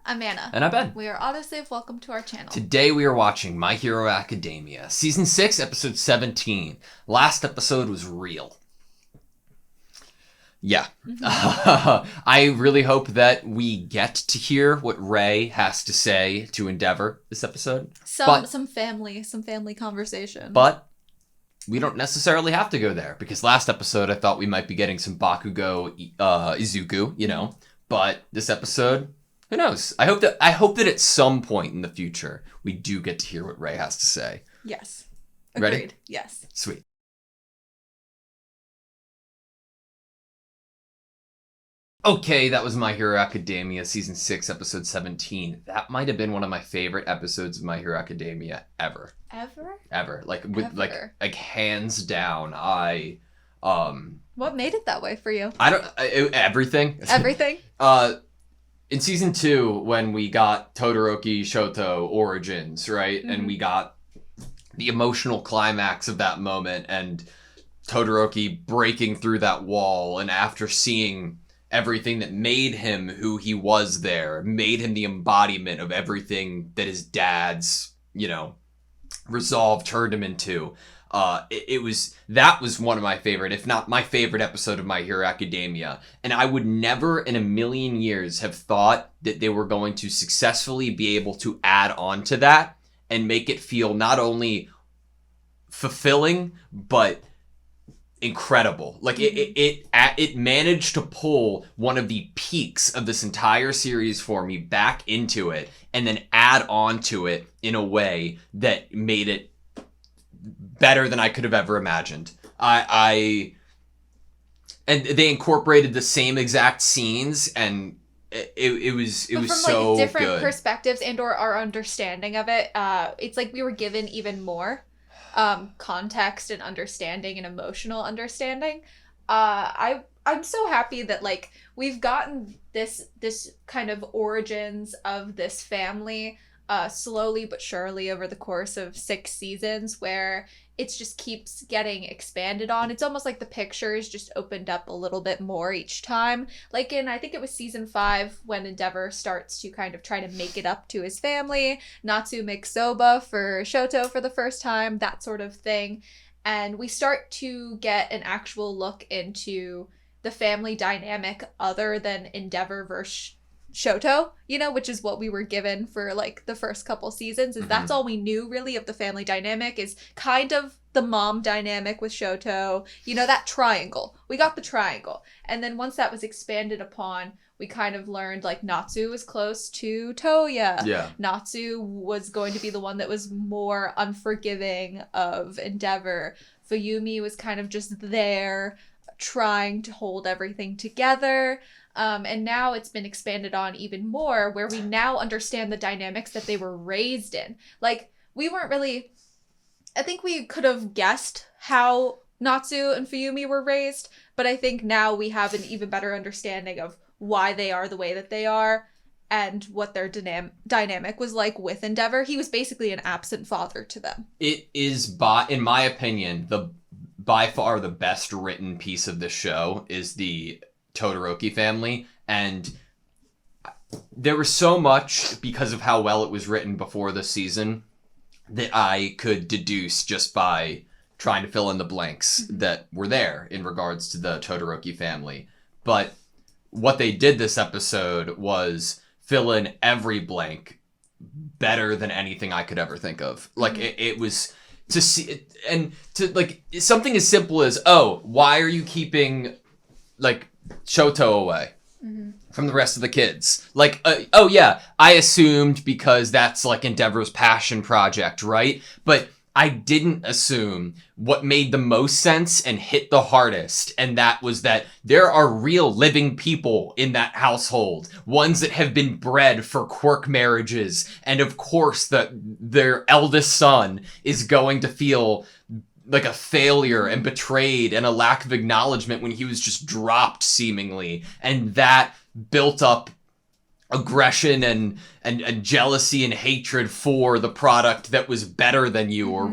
I'm Anna. And I'm Ben. We are AutoSave. Welcome to our channel. Today we are watching My Hero Academia, Season 6, Episode 17. Last episode was real. Yeah. I really hope that we get to hear what Ray has to say to Endeavor this episode. Some family conversation. But we don't necessarily have to go there, because last episode I thought we might be getting some Bakugo Izuku, you know. But this episode, who knows? I hope that at some point in the future we do get to hear what Ray has to say. Yes. Ready? Agreed. Yes. Sweet. Okay, that was My Hero Academia, Season 6, Episode 17. That might have been one of my favorite episodes of My Hero Academia ever. Ever. Like hands down. What made it that way for you? Everything. Everything? In Season 2, when we got Todoroki Shoto Origins, right? Mm-hmm. And we got the emotional climax of that moment, and Todoroki breaking through that wall, and after seeing everything that made him who he was there, made him the embodiment of everything that his dad's, resolve turned him into. That was one of my favorite, if not my favorite episode of My Hero Academia. And I would never in a million years have thought that they were going to successfully be able to add on to that and make it feel not only fulfilling, but incredible. Like it managed to pull one of the peaks of this entire series for me back into it, and then add on to it in a way that made it better than I could have ever imagined. And they incorporated the same exact scenes, and it was from, so like, different good. Perspectives and or our understanding of it. It's like we were given even more context and understanding and emotional understanding. I'm so happy that like we've gotten this kind of origins of this family slowly but surely over the course of 6 seasons, where it just keeps getting expanded on. It's almost like the pictures just opened up a little bit more each time. Like in, I think it was season 5, when Endeavor starts to kind of try to make it up to his family. Natsu makes soba for Shoto for the first time, that sort of thing. And we start to get an actual look into the family dynamic other than Endeavor versus Shoto, which is what we were given for like the first couple seasons. Is that's all we knew really of the family dynamic, is kind of the mom dynamic with Shoto, that triangle. We got the triangle. And then once that was expanded upon, we kind of learned like Natsu was close to Toya. Yeah. Natsu was going to be the one that was more unforgiving of Endeavor. Fuyumi was kind of just there trying to hold everything together. And now it's been expanded on even more, where we now understand the dynamics that they were raised in. Like, we weren't really... I think we could have guessed how Natsu and Fuyumi were raised, but I think now we have an even better understanding of why they are the way that they are and what their dynamic was like with Endeavor. He was basically an absent father to them. It is, in my opinion, by far the best written piece of the show is the Todoroki family, and there was so much, because of how well it was written before the season, that I could deduce just by trying to fill in the blanks that were there in regards to the Todoroki family. But what they did this episode was fill in every blank better than anything I could ever think of. Like, it was to see it, and to like something as simple as, why are you keeping like Shoto away from the rest of the kids? Like, I assumed because that's like Endeavor's passion project, right? But I didn't assume what made the most sense and hit the hardest, and that was that there are real living people in that household, ones that have been bred for quirk marriages, and of course their eldest son is going to feel like a failure and betrayed and a lack of acknowledgement when he was just dropped seemingly, and that built up aggression and jealousy and hatred for the product that was better than you, or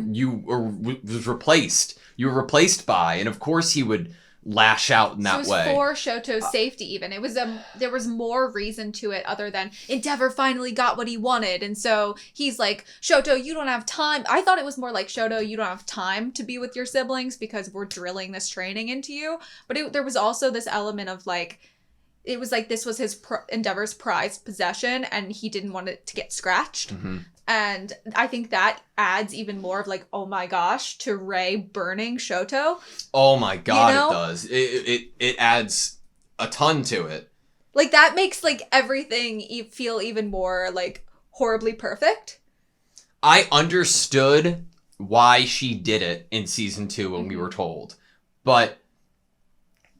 was replaced. You were replaced by, and of course he would lash out in So that it was way. for Shoto's safety even. It was there was more reason to it other than Endeavor finally got what he wanted. And so he's like, Shoto, you don't have time. I thought it was more like, Shoto, you don't have time to be with your siblings because we're drilling this training into you. But there was also this element of like, it was like this was his Endeavor's prized possession and he didn't want it to get scratched. Mm-hmm. And I think that adds even more of like, oh my gosh, to Rei burning Shoto. Oh my god, You know? it does. It adds a ton to it. Like that makes like everything feel even more like horribly perfect. I understood why she did it in season 2 when we were told, but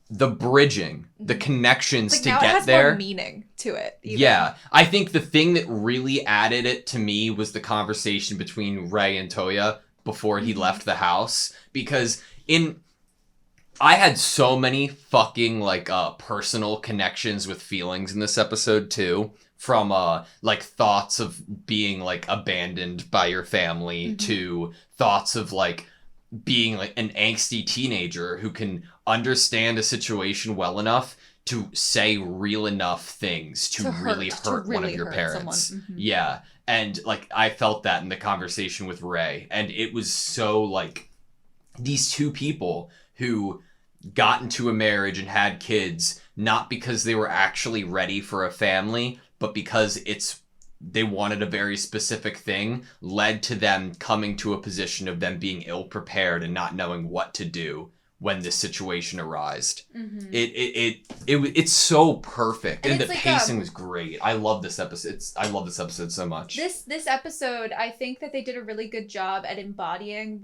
the bridging, the connections Like to now get it has there, more meaning to it. Even. yeah. I think the thing that really added it to me was the conversation between Rei and Toya before he left the house, because I had so many fucking like personal connections with feelings in this episode too, from like thoughts of being like abandoned by your family to thoughts of like being like an angsty teenager who can understand a situation well enough to say real enough things to really hurt one of your parents. Yeah. And like I felt that in the conversation with Rei, and it was so like these two people who got into a marriage and had kids not because they were actually ready for a family, but because they wanted a very specific thing, led to them coming to a position of them being ill prepared and not knowing what to do when this situation arose. It's so perfect, and the like pacing was great. I love this episode. I love this episode so much. This episode, I think that they did a really good job at embodying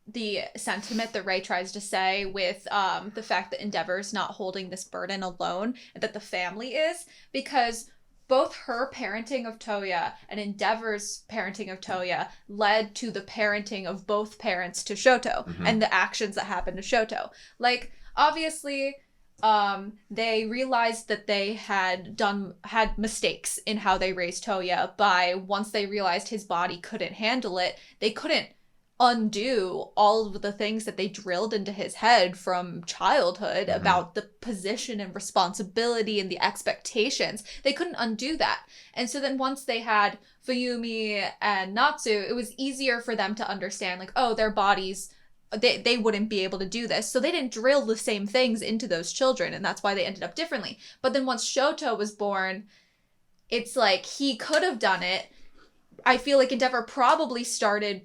the sentiment that Rei tries to say with the fact that Endeavor's not holding this burden alone, and that the family is, because both her parenting of Toya and Endeavor's parenting of Toya led to the parenting of both parents to Shoto and the actions that happened to Shoto. Like, obviously, they realized that they had mistakes in how they raised Toya once they realized his body couldn't handle it, they couldn't undo all of the things that they drilled into his head from childhood about the position and responsibility and the expectations. They couldn't undo that. And so then once they had Fuyumi and Natsu, it was easier for them to understand, like, oh, their bodies, they wouldn't be able to do this. So they didn't drill the same things into those children, and that's why they ended up differently. But then once Shoto was born, it's like he could have done it. I feel like Endeavor probably started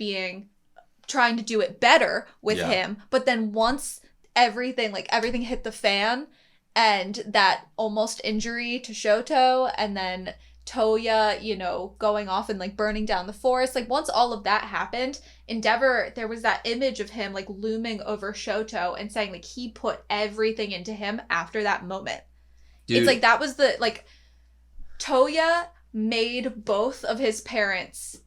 trying to do it better with him, but then once everything hit the fan, and that almost injury to Shoto, and then Toya, going off and like burning down the forest, like once all of that happened, Endeavor, there was that image of him like looming over Shoto and saying like he put everything into him after that moment. Dude. It's like that was Toya made both of his parents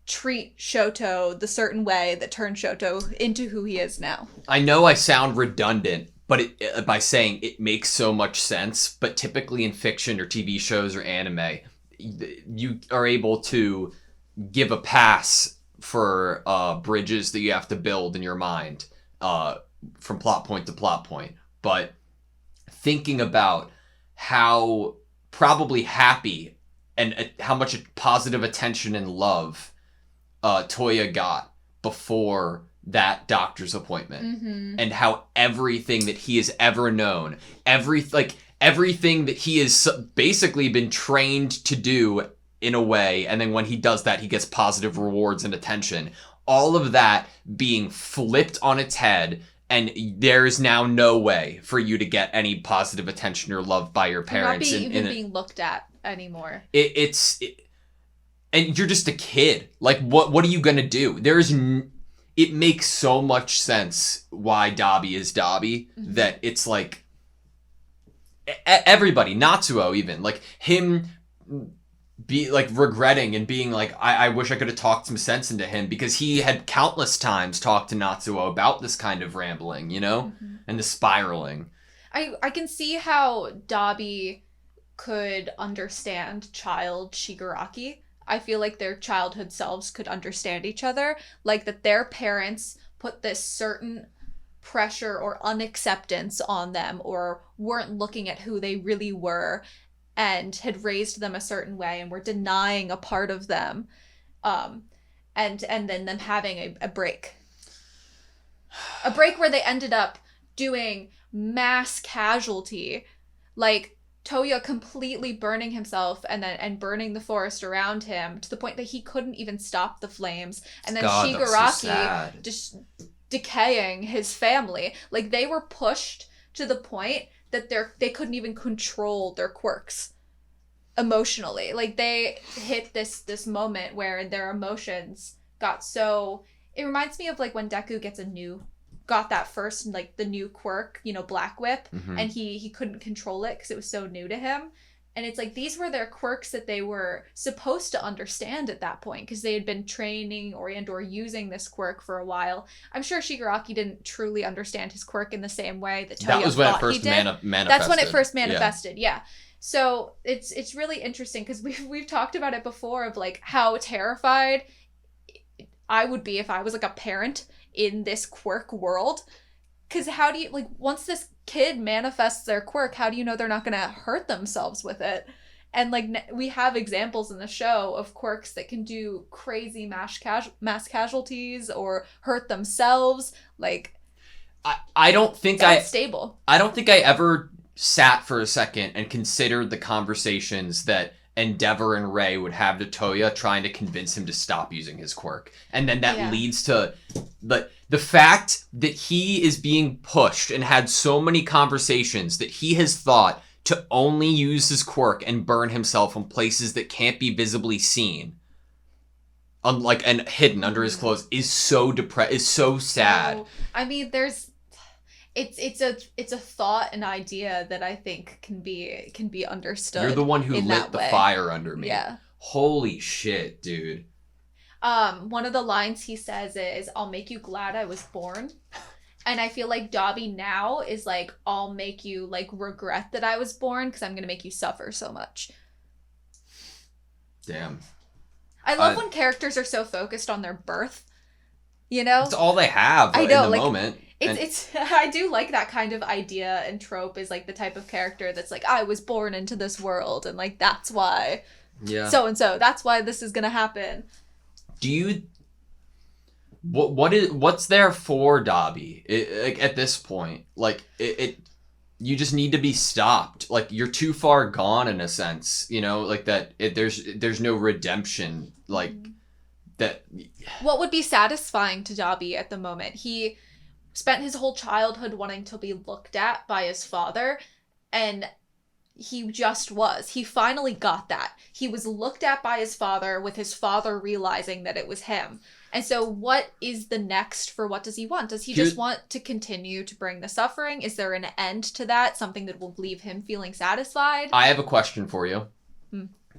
treat Shoto the certain way that turned Shoto into who he is now. I know I sound redundant, but by saying it makes so much sense, but typically in fiction or TV shows or anime, you are able to give a pass for bridges that you have to build in your mind from plot point to plot point. But thinking about how probably happy and how much positive attention and love Toya got before that doctor's appointment, and how everything that he has ever known, everything that he has basically been trained to do in a way, and then when he does that, he gets positive rewards and attention. All of that being flipped on its head, and there is now no way for you to get any positive attention or love by your parents. You're not being looked at anymore. And you're just a kid. Like, what are you gonna do? It makes so much sense why Dabi is Dabi, that it's like everybody, Natsuo even, like him be like regretting and being like, I wish I could have talked some sense into him, because he had countless times talked to Natsuo about this kind of rambling, and the spiraling. I can see how Dabi could understand child Shigaraki. I feel like their childhood selves could understand each other. Like that their parents put this certain pressure or unacceptance on them, or weren't looking at who they really were and had raised them a certain way and were denying a part of them, um, and then them having a break. A break where they ended up doing mass casualty, like Toya completely burning himself and burning the forest around him to the point that he couldn't even stop the flames, and then God, that's so Shigaraki sad. just decaying his family. Like, they were pushed to the point that they couldn't even control their quirks emotionally. Like, they hit this moment where their emotions got so... It reminds me of like when Deku got that first, like, the new quirk, Black Whip, Mm-hmm. and he couldn't control it because it was so new to him. And it's like, these were their quirks that they were supposed to understand at that point, because they had been training or using this quirk for a while. I'm sure Shigaraki didn't truly understand his quirk in the same way that Toya That was when it thought first he did. manifested. That's when it first manifested, yeah. So it's really interesting, because we've talked about it before, of like how terrified I would be if I was like a parent in this quirk world. Because how do you, like, once this kid manifests their quirk, how do you know they're not gonna hurt themselves with it? And like, we have examples in the show of quirks that can do crazy mass casualties or hurt themselves. Like, I don't think stable. I don't think I ever sat for a second and considered the conversations that Endeavor and Ray would have to Toya trying to convince him to stop using his quirk. And then that leads to the fact that he is being pushed and had so many conversations that he has thought to only use his quirk and burn himself in places that can't be visibly seen, and hidden under his clothes, is so sad. So, I mean, it's a thought and idea that I think can be understood. You're the one who lit the fire under me. Yeah. Holy shit, dude. One of the lines he says is, "I'll make you glad I was born." And I feel like Dobby now is like, "I'll make you like regret that I was born, because I'm gonna make you suffer so much." Damn. I love when characters are so focused on their birth. It's all they have in the moment. It's I do like that kind of idea and trope, is like the type of character that's like, I was born into this world, and like that's why so that's why this is gonna happen. Do you what's there for Dobby? Like, at this point, like you just need to be stopped. Like, you're too far gone in a sense, like that. There's no redemption, like that. What would be satisfying to Dobby at the moment? He spent his whole childhood wanting to be looked at by his father, and he just was. He finally got that. He was looked at by his father, with his father realizing that it was him. And so what is the next for what does he want? Does he just want to continue to bring the suffering? Is there an end to that? Something that will leave him feeling satisfied? I have a question for you.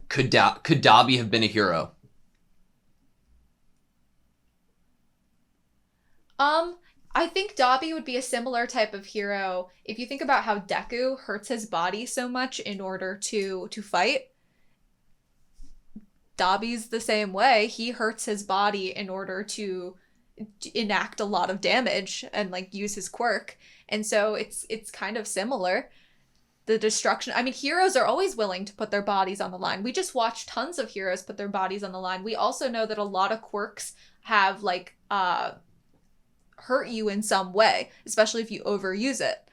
Could Dobby have been a hero? I think Dobby would be a similar type of hero. If you think about how Deku hurts his body so much in order to fight, Dobby's the same way. He hurts his body in order to enact a lot of damage and like use his quirk. And so it's kind of similar. The destruction. I mean, heroes are always willing to put their bodies on the line. We just watch tons of heroes put their bodies on the line. We also know that a lot of quirks have like hurt you in some way, especially if you overuse it.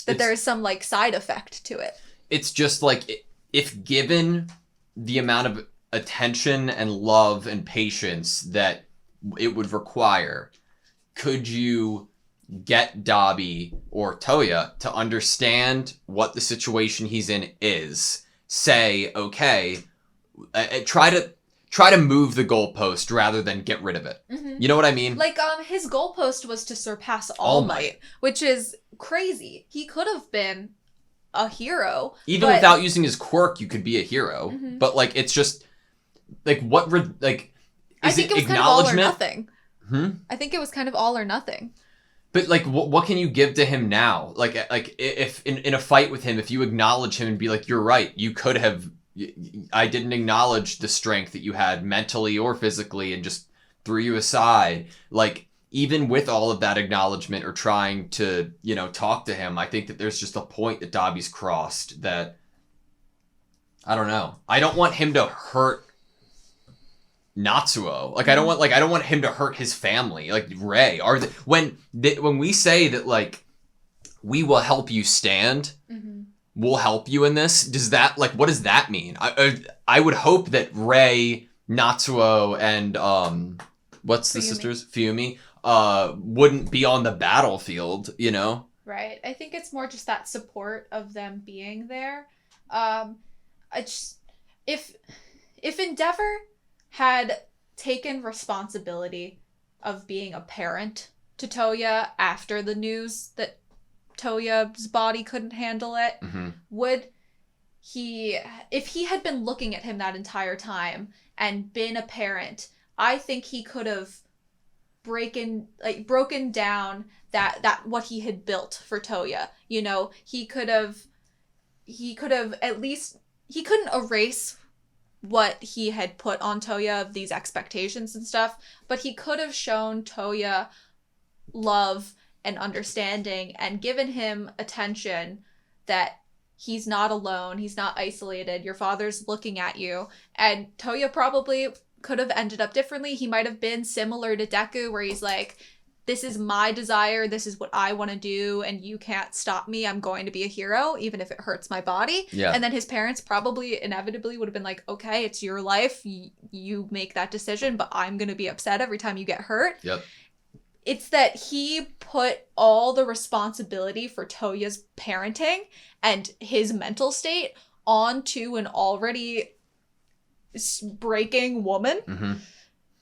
That there is some like side effect to it. It's just like, if given the amount of attention and love and patience that it would require, could you get Dobby or Toya to understand what the situation he's in is? Say, okay, try to move the goalpost rather than get rid of it. Mm-hmm. You know what I mean? Like, his goalpost was to surpass All Might, which is crazy. He could have been a hero. Even without using his quirk, you could be a hero. Mm-hmm. But, like, it's just, like, I think it was kind of all or nothing. Hmm? I think it was kind of all or nothing. But, like, what can you give to him now? Like if in a fight with him, if you acknowledge him and be like, you're right, you could have... I didn't acknowledge the strength that you had mentally or physically and just threw you aside. Like, even with all of that acknowledgement or trying to, talk to him, I think that there's just a point that Dabi's crossed that, I don't know. I don't want him to hurt Natsuo. Like, I don't want him to hurt his family. Like, Rei. When we say that, like, we will help you stand, we'll help you in this, does that, like, what does that mean? I would hope that Rei, Natsuo, and, what's the sisters? Fuyumi, wouldn't be on the battlefield, Right. I think it's more just that support of them being there. If Endeavor had taken responsibility of being a parent to Toya after the news that Toya's body couldn't handle it, if he had been looking at him that entire time and been a parent, I think he could have broken down that what he had built for Toya. He could have at least, he couldn't erase what he had put on Toya of these expectations and stuff, but he could have shown Toya love and understanding and given him attention, that he's not alone, he's not isolated, your father's looking at you. And Toya probably could have ended up differently. He might have been similar to Deku, where he's like, this is my desire, this is what I want to do, and you can't stop me. I'm going to be a hero, even if it hurts my body. Yeah. And then his parents probably inevitably would have been like, okay, it's your life, you make that decision, but I'm going to be upset every time you get hurt. Yep. It's that he put all the responsibility for Toya's parenting and his mental state onto an already breaking woman,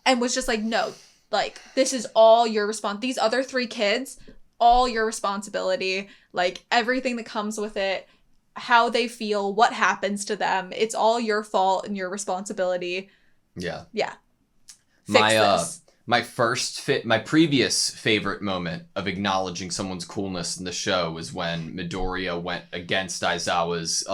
and was just like, no, like, this is all your these other 3 kids, all your responsibility, like, everything that comes with it, how they feel, what happens to them, it's all your fault and your responsibility. Yeah. Fix this. My previous favorite moment of acknowledging someone's coolness in the show was when Midoriya went against Aizawa's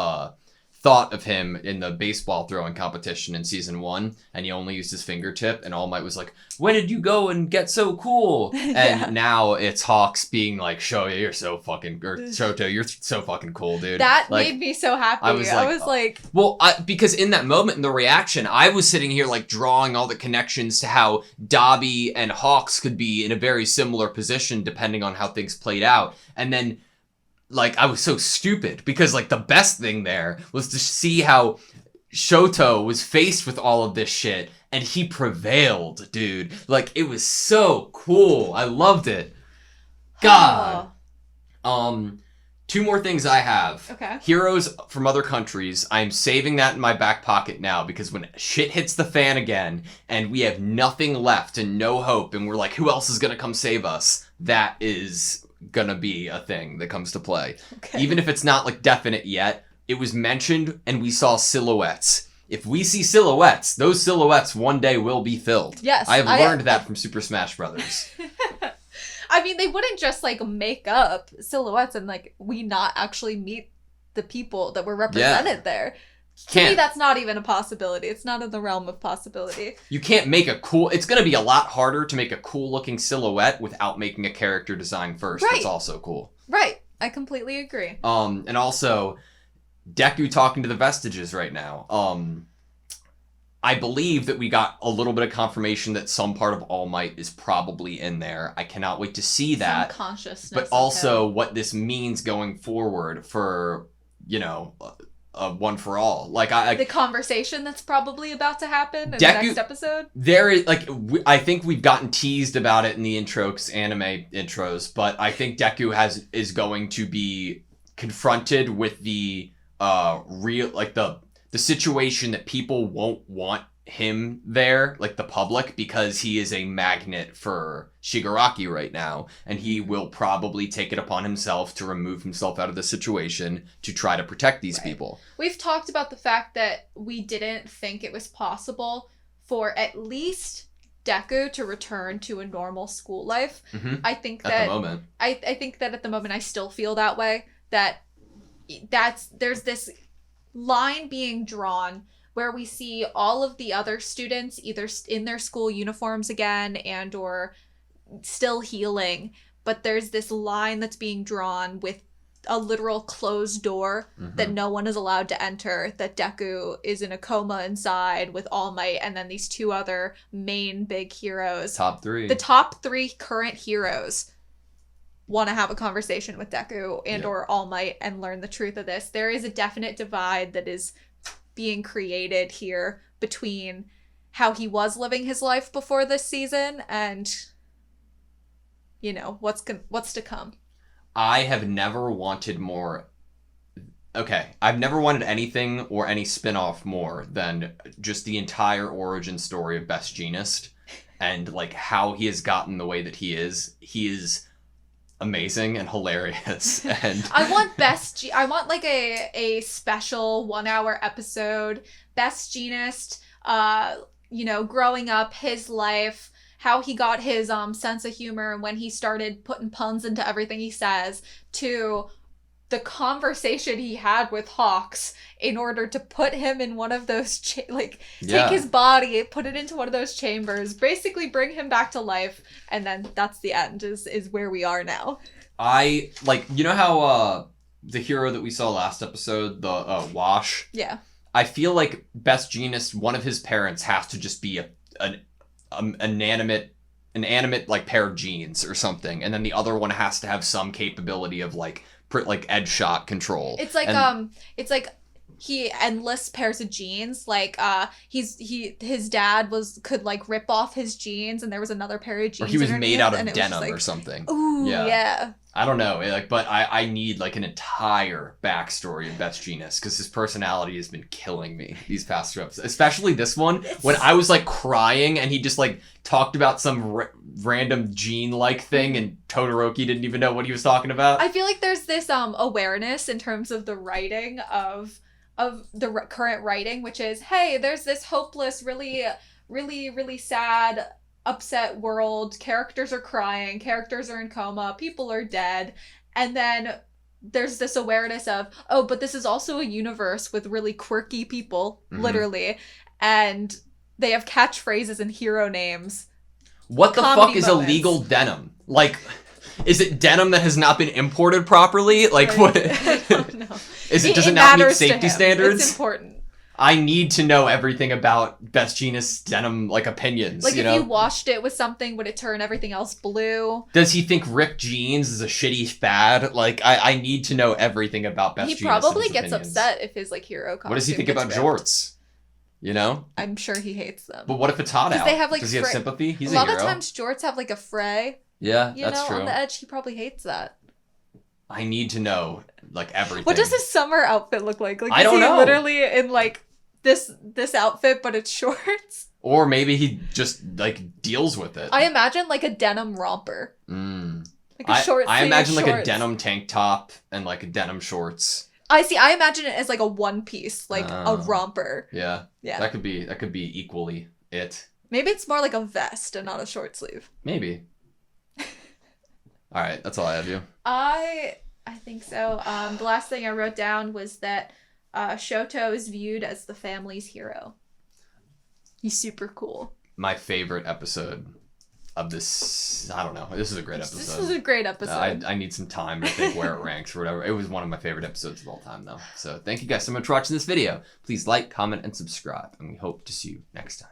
thought of him in the baseball throwing competition in season 1, and he only used his fingertip, and All Might was like, when did you go and get so cool? And now it's Hawks being like, Shoya, you're so fucking, or Shoto, you're so fucking cool, dude. That like, made me so happy. I was like, well, because in that moment, in the reaction, I was sitting here like drawing all the connections to how Dabi and Hawks could be in a very similar position depending on how things played out. And then, like, I was so stupid because, like, the best thing there was to see how Shoto was faced with all of this shit and he prevailed, dude. Like, it was so cool. I loved it. God. 2 more things I have. Okay. Heroes from other countries. I'm saving that in my back pocket now because when shit hits the fan again and we have nothing left and no hope and we're like, who else is gonna come save us? That is gonna be a thing that comes to play. Okay. Even if it's not, like, definite yet, it was mentioned and we saw silhouettes. If we see silhouettes, those silhouettes one day will be filled. Yes. I have learned that from Super Smash Brothers. I mean, they wouldn't just, like, make up silhouettes and, like, we not actually meet the people that were represented there. To me, that's not even a possibility. It's not in the realm of possibility. You can't make it's going to be a lot harder to make a cool looking silhouette without making a character design first. Right. That's also cool. Right. I completely agree. And also, Deku talking to the Vestiges right now. I believe that we got a little bit of confirmation that some part of All Might is probably in there. I cannot wait to see that. Some consciousness. But also what this means going forward for, One for All. Like, the conversation that's probably about to happen in the next episode. There is, like, I think we've gotten teased about it in the anime intros, but I think Deku is going to be confronted with the real, like, the situation that people won't want him there, like the public, because he is a magnet for Shigaraki right now, and he will probably take it upon himself to remove himself out of the situation to try to protect these people. We've talked about the fact that we didn't think it was possible for at least Deku to return to a normal school life. Mm-hmm. I think that at the moment. I think that at the moment I still feel that way. There's this line being drawn where we see all of the other students either in their school uniforms again and or still healing, but there's this line that's being drawn with a literal closed door that no one is allowed to enter, that Deku is in a coma inside with All Might, and then these two other main big heroes. Top 3. The top 3 current heroes want to have a conversation with Deku and or All Might and learn the truth of this. There is a definite divide that is being created here between how he was living his life before this season and, you know, what's to come. I have never wanted more. Okay, I've never wanted anything or any spin-off more than just the entire origin story of Best Jeanist and like how he has gotten the way that he is. He is amazing and hilarious. And I want I want like a special 1-hour episode, Best Jeanist, you know, growing up, his life, how he got his sense of humor and when he started putting puns into everything he says, to the conversation he had with Hawks in order to put him in one of those take his body, put it into one of those chambers, basically bring him back to life, and then that's the end, is where we are now. I like, you know how the hero that we saw last episode, the Wash? Yeah. I feel like Best Jeanist, one of his parents has to just be an animate like pair of jeans or something, and then the other one has to have some capability of like edge shot control. It's like it's like he endless pairs of jeans. Like his dad could like rip off his jeans, and there was another pair of jeans. Or he was made out of denim denim like, or something. Ooh, yeah. I don't know, like, but I need like an entire backstory of Best Jeanist because his personality has been killing me these past 2 episodes, especially this one when I was like crying and he just like talked about some random gene-like thing and Todoroki didn't even know what he was talking about. I feel like there's this awareness in terms of the writing of the current writing, which is, hey, there's this hopeless, really, really, really sad, upset world. Characters are crying. Characters are in coma. People are dead. And then there's this awareness of, oh, but this is also a universe with really quirky people, literally. And they have catchphrases and hero names. What the fuck is illegal denim? Like, is it denim that has not been imported properly? Like, right. What? I don't know. Does it not meet safety standards? It's important. I need to know everything about Best Jeanist denim, like, opinions. Like, you if know? you washed it with something, would it turn everything else blue? Does he think ripped jeans is a shitty fad? Like, I need to know everything about Best Jeanist. He probably gets upset if his, like, hero costume What does he think about ripped. jorts? You know? I'm sure he hates them. But what if it's hot out? They have, like, does he have sympathy? He's a lot hero. of times jorts have, like, a fray. Yeah, that's true. On the edge, he probably hates that. I need to know, like, everything. What does his summer outfit look like? Like, I don't know. Literally in, like, this outfit, but it's shorts? Or maybe he just, like, deals with it. I imagine, like, a denim romper. Like a short sleeve I imagine, like, shorts. a denim tank top and, like, denim shorts. I imagine it as, like, a one piece, like, a romper. Yeah. Yeah. That could be equally it. Maybe it's more like a vest and not a short sleeve. Maybe. All right, that's all I have, you. I think so. The last thing I wrote down was that Shoto is viewed as the family's hero. He's super cool. My favorite episode of this, I don't know. This is a great episode. This was a great episode. I need some time to think where it ranks or whatever. It was one of my favorite episodes of all time, though. So thank you guys so much for watching this video. Please like, comment, and subscribe, and we hope to see you next time.